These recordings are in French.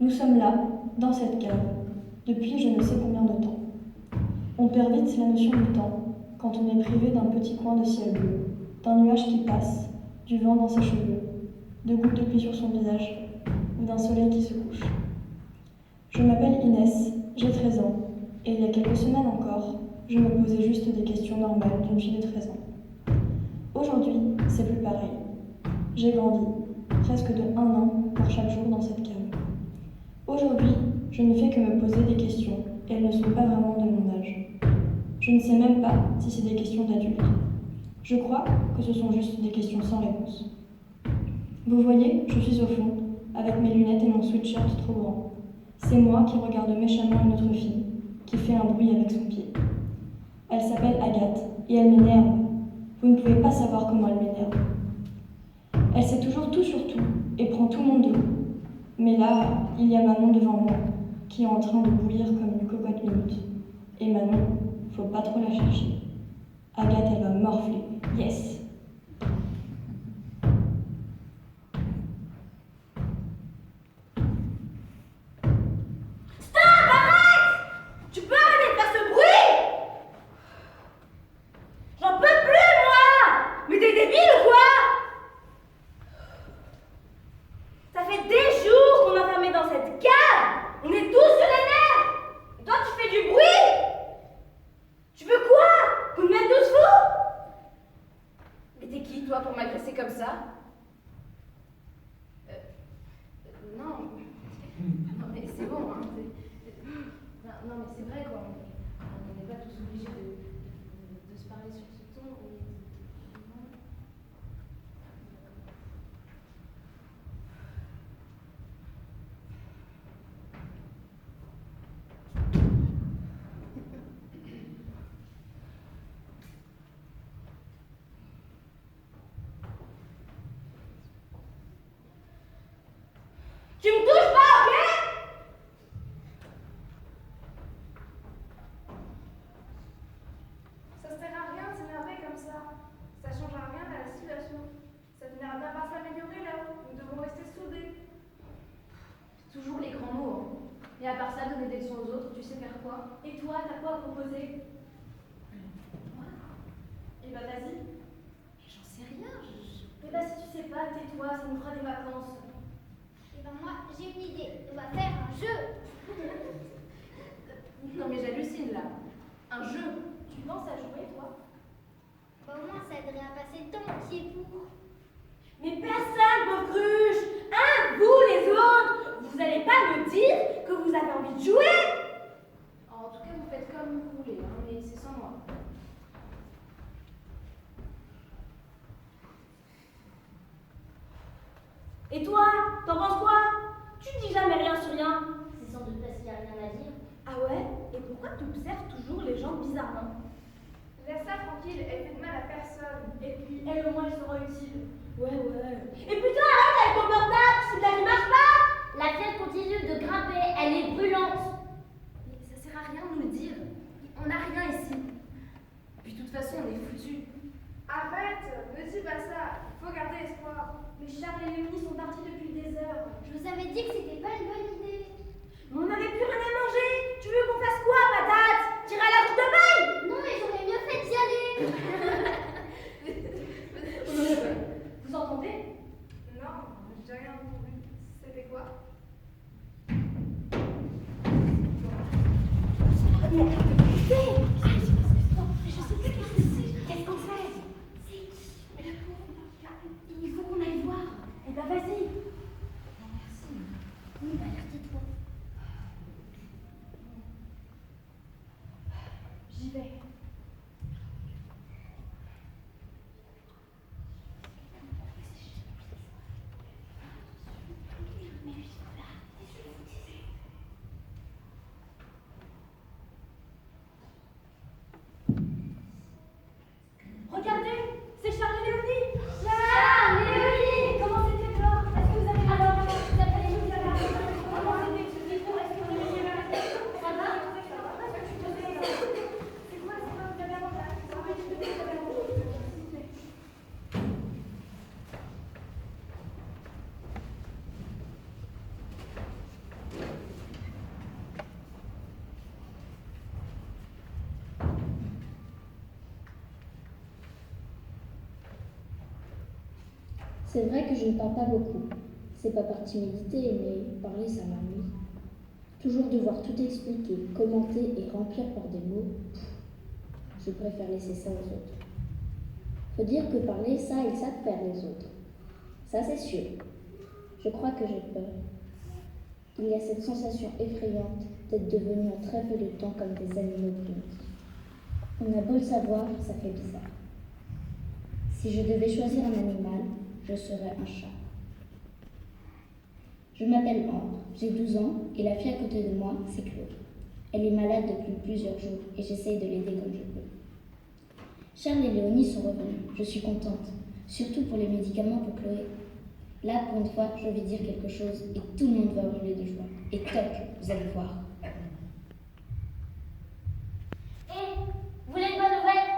Nous sommes là, dans cette cave, depuis je ne sais combien de temps. On perd vite la notion du temps quand on est privé d'un petit coin de ciel bleu, d'un nuage qui passe, du vent dans ses cheveux, de gouttes de pluie sur son visage ou d'un soleil qui se couche. Je m'appelle Inès, j'ai 13 ans, et il y a quelques semaines encore, je me posais juste des questions normales d'une fille de 13 ans. Aujourd'hui, c'est plus pareil. J'ai grandi, presque de 1 an pour chaque jour dans cette cave. Aujourd'hui, je ne fais que me poser des questions, et elles ne sont pas vraiment de mon âge. Je ne sais même pas si c'est des questions d'adultes. Je crois que ce sont juste des questions sans réponse. Vous voyez, je suis au fond, avec mes lunettes et mon sweatshirt trop grand. C'est moi qui regarde méchamment une autre fille, qui fait un bruit avec son pied. Elle s'appelle Agathe, et elle m'énerve. Vous ne pouvez pas savoir comment elle m'énerve. Elle sait toujours tout sur tout, et prend tout mon dos. Mais là, il y a Manon devant moi, qui est en train de bouillir comme une cocotte minute. Et Manon, faut pas trop la chercher. Agathe, elle va morfler. Yes! Pour m'agresser comme ça. Non. Non mais c'est bon, hein. Non mais c'est vrai quoi. On n'est pas tous obligés de se parler sur ce ton. Tu me touches pas, ok? Ça sert à rien de s'énerver comme ça. Ça change à rien à la situation. Ça finira bien par s'améliorer là-haut. Nous devons rester soudés. Toujours les grands mots. Hein. Et à part ça, donner des leçons aux autres, tu sais faire quoi? Et toi, t'as quoi à proposer? Moi? Eh bah vas-y. J'en sais rien. Eh bah si tu sais pas, tais-toi, ça nous fera des vacances. Eh ben moi, j'ai une idée. On va faire un jeu. Non mais j'hallucine là. Un jeu. Tu penses à jouer, toi? Bah, au moins, ça aiderait à passer le temps qui est pour. Mais personne, pauvre cruche! Hein, vous les autres! Vous allez pas me dire que vous avez envie de jouer? En tout cas, vous faites comme vous voulez, hein, mais c'est sans moi. Et toi, t'en penses quoi? Tu dis jamais rien sur rien. C'est sans doute parce qu'il n'y a rien à dire. Ah ouais? Et pourquoi tu observes toujours les gens bizarrement? Laisse-la tranquille, elle fait de mal à personne. Et puis, elle au moins, elle sera utile. Ouais. Et putain, arrête avec ton portable, c'est là qui marche pas! La pierre continue de grimper, elle est brûlante. Mais ça sert à rien de nous le dire. On n'a rien ici. Et puis de toute façon, on est foutus. Arrête, ne dis pas ça. Il faut garder espoir. Mais Charles et Léonie sont partis depuis des heures. Je vous avais dit que c'était pas une bonne idée. Mais on n'avait plus rien à manger. Tu veux qu'on fasse quoi, patate? Tirer à la courte de paille? Non, mais j'aurais mieux fait d'y aller. Vous entendez? Non, j'ai rien entendu. C'était quoi? Je sais plus qu'est-ce que c'est. Qu'est-ce qu'on fait? C'est qui? Il faut qu'on aille voir. Eh ben vas-y. Oui, bah alors tais-toi. C'est vrai que je ne parle pas beaucoup. C'est pas par timidité, mais parler, ça m'ennuie. Toujours devoir tout expliquer, commenter et remplir par des mots, je préfère laisser ça aux autres. Faut dire que parler, ça, ils savent faire les autres. Ça, c'est sûr. Je crois que j'ai peur. Il y a cette sensation effrayante d'être devenus en très peu de temps comme des animaux primitifs. On a beau le savoir, ça fait bizarre. Si je devais choisir un animal, je serais un chat. Je m'appelle Ambre, j'ai 12 ans et la fille à côté de moi, c'est Chloé. Elle est malade depuis plusieurs jours et j'essaye de l'aider comme je peux. Charles et Léonie sont revenus, je suis contente, surtout pour les médicaments pour Chloé. Là, pour une fois, je vais dire quelque chose et tout le monde va hurler de joie. Et toc, vous allez voir. Et vous voulez une bonne nouvelle?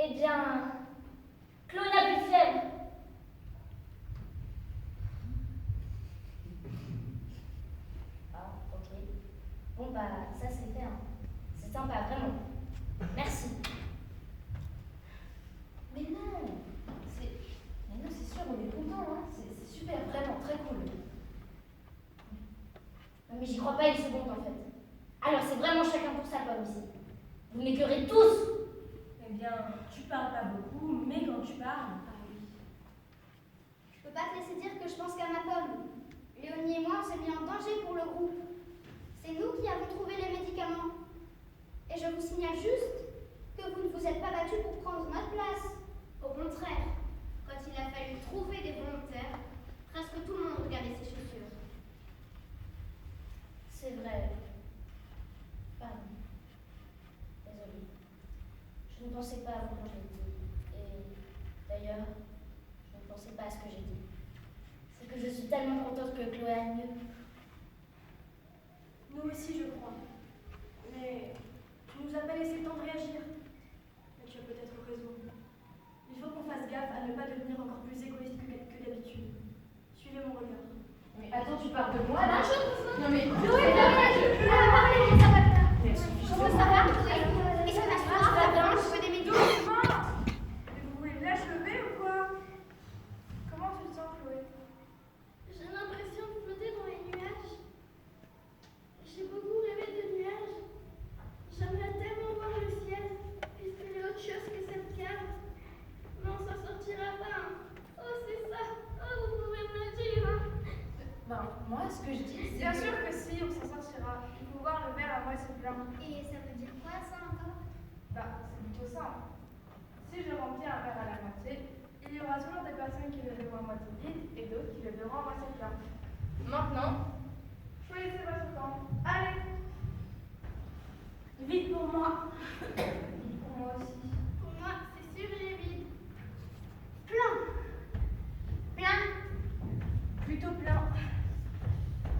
Eh bien, Chloé n'a plus de fièvre. Ah, ok. Bon, bah, ça c'est fait. Hein. C'est sympa, vraiment. Merci. Mais non, c'est sûr, on est content, hein. C'est super, vraiment, très cool. Mais j'y crois pas une seconde, en fait. Alors, c'est vraiment chacun pour sa pomme ici. Vous m'écœurez tous. Eh bien, tu parles pas beaucoup, mais quand tu parles, ah oui. Je peux pas te laisser dire que je pense qu'à ma pomme. Léonie et moi, on s'est mis en danger pour le groupe. C'est nous qui avons trouvé les médicaments. Et je vous signale juste que vous ne vous êtes pas battus pour prendre notre place. Au contraire, quand il a fallu trouver des volontaires, presque tout le monde regardait ses chaussures. C'est vrai. Pardon. Désolée. Je ne pensais pas à vous quand je l'ai dit. Et d'ailleurs, je ne pensais pas à ce que j'ai dit. C'est que je suis tellement contente que Chloé aille mieux. Nous aussi, je crois. Mais tu nous as pas laissé le temps de réagir. Mais tu as peut-être raison. Il faut qu'on fasse gaffe à ne pas devenir encore plus égoïste que d'habitude. Suivez mon regard. Mais attends, tu parles de moi là? Non mais... Chloé, ça va bien. Comment ça va? Est-ce que ça va bien? Je fais des médicaments. Mais vous voulez l'achever ou quoi? Comment tu te sens, Chloé? J'ai l'impression de flotter dans les nuages. J'ai beaucoup rêvé de nuages. J'aimerais tellement voir le ciel, puisqu'il est autre chose que cette cave. Mais on s'en sortira pas. Hein. Oh, c'est ça. Oh, vous pouvez me le dire. Hein. Ben, moi, ce que je dis, c'est Bien sûr que si, on s'en sortira. Il faut voir le verre à moitié plein. Et ça veut dire quoi, ça, encore? Bah, c'est plutôt simple. Si je remplis un verre à la moitié, il y aura toujours des personnes qui le verront à moitié vide et d'autres qui le verront à moitié plein. Maintenant, choisissez votre camp. Allez! Vite pour moi. Pour moi aussi. Pour moi, c'est sûr, il est vide. Plein. Plein. Plutôt plein.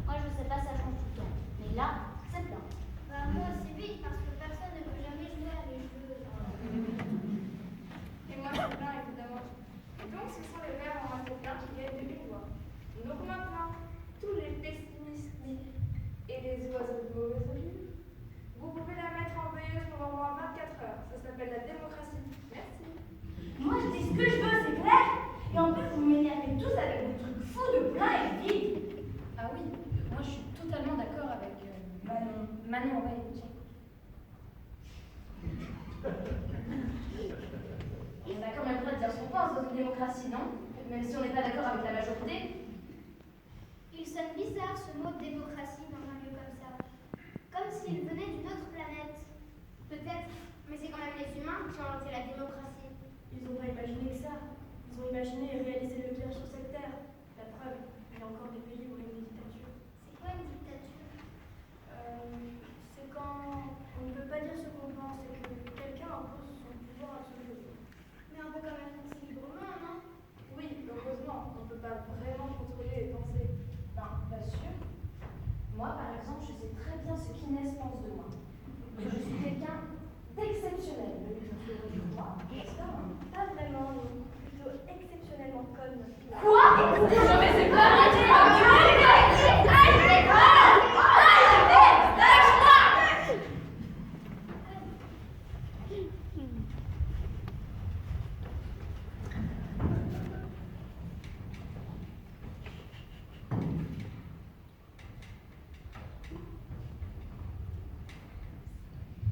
Moi, je sais pas, ça change tout le temps. Mais là, c'est plein. Bah, moi aussi vite, parce que personne ne peut jamais jouer à des jeux. Et moi, c'est plein, évidemment. Et donc, ce sont les verres en moitié plein qui gagnent une voix. Donc maintenant, tous les pessimistes et les oiseaux de mauvaise augure, vous pouvez la mettre en veilleuse pendant au moins 24 heures. Ça s'appelle la démocratie. Merci. Moi, je dis ce que je veux, c'est clair. Et en plus, vous m'énervez tous avec vos trucs fous de plein et vide. Ah oui, moi je suis totalement d'accord avec Manon. Manon, ouais, tiens. On a quand même le droit de dire ce qu'on pense dans une démocratie, non? Même si on n'est pas d'accord avec la majorité. Il sonne bizarre ce mot de démocratie dans un lieu comme ça. Comme s'il venait d'une autre planète. Peut-être, mais c'est quand même les humains qui ont inventé la démocratie. Ils n'ont pas imaginé que ça. Ils ont imaginé et réalisé le pire sur cette terre. La preuve, il y a encore des pays où il y a une dictature. C'est quoi une dictature? C'est quand on ne veut pas dire ce qu'on pense et que quelqu'un impose son pouvoir à celui d'autre. Mais on peut quand même penser librement, non? Oui, heureusement, on ne peut pas vraiment contrôler les pensées. Ben, pas sûr. Moi, par exemple, je sais très bien ce qu'Inès pense de moi. Que je suis quelqu'un d'exceptionnel. Mais je suis heureux de moi, n'est-ce pas? Pas vraiment, non. Plutôt exceptionnellement conne. Quoi? Non mais c'est pas vrai, tu m'as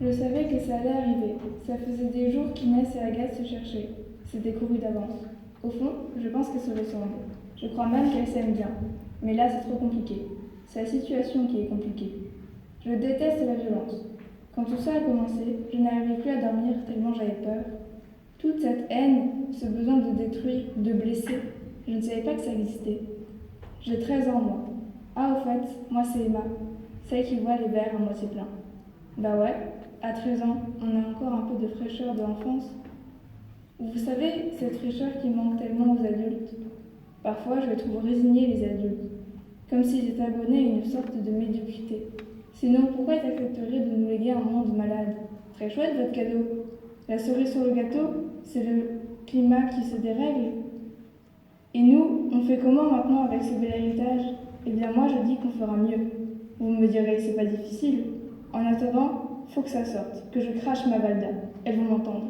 Je savais que ça allait arriver. Ça faisait des jours qu'Inès et Agathe se cherchaient. C'était couru d'avance. Au fond, je pense qu'elles se ressemblent. Je crois même qu'elles s'aiment bien. Mais là, c'est trop compliqué. C'est la situation qui est compliquée. Je déteste la violence. Quand tout ça a commencé, je n'arrivais plus à dormir tellement j'avais peur. Toute cette haine, ce besoin de détruire, de blesser, je ne savais pas que ça existait. J'ai 13 ans, moi. Ah, au fait, moi c'est Emma, celle qui voit les verres à moitié pleins. Bah ouais, à 13 ans, on a encore un peu de fraîcheur de l'enfance. Vous savez, cette fraîcheur qui manque tellement aux adultes. Parfois, je les trouve résignés, les adultes, comme s'ils étaient abonnés à une sorte de médiocrité. Sinon, pourquoi ils accepteraient de nous léguer un monde malade? Très chouette, votre cadeau. La cerise sur le gâteau, c'est le climat qui se dérègle. Et nous, on fait comment maintenant avec ce bel héritage? Eh bien moi, je dis qu'on fera mieux. Vous me direz, c'est pas difficile. En attendant, faut que ça sorte, que je crache ma Valda. Elles vont m'entendre.